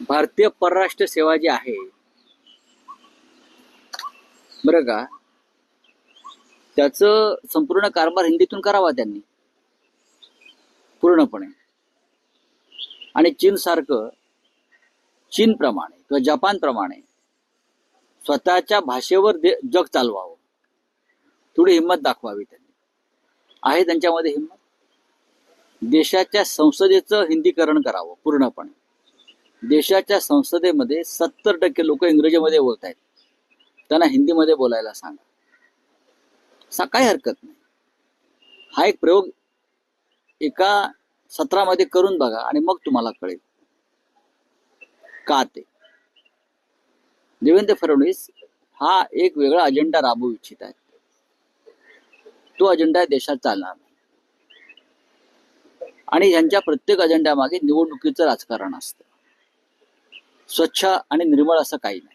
भारतीय परराष्ट्र सेवा जी आहे बरं का, त्याचं संपूर्ण कारभार हिंदीतून करावा त्यांनी पूर्णपणे. आणि चीनप्रमाणे किंवा जपानप्रमाणे स्वतःच्या भाषेवर जग चालवावं. थोडी हिंमत दाखवावी त्यांनी. आहे त्यांच्यामध्ये हिंमत. देशाच्या संसदेचं हिंदीकरण करावं पूर्णपणे. देशाच्या संसदेमध्ये 70% लोक इंग्रजीमध्ये बोलत आहेत. त्यांना हिंदीमध्ये बोलायला सांगा. काही हरकत नाही. हा एक प्रयोग एका सत्रामध्ये करून बघा आणि मग तुम्हाला कळेल का ते. देवेंद्र फडणवीस हा एक वेगळा अजेंडा राबवू इच्छित आहेत. तो अजेंडा देशात चालणार नाही. आणि यांच्या प्रत्येक अजेंड्यामागे निवडणुकीचं राजकारण असतं. स्वच्छ आणि निर्मळ असं काही नाही.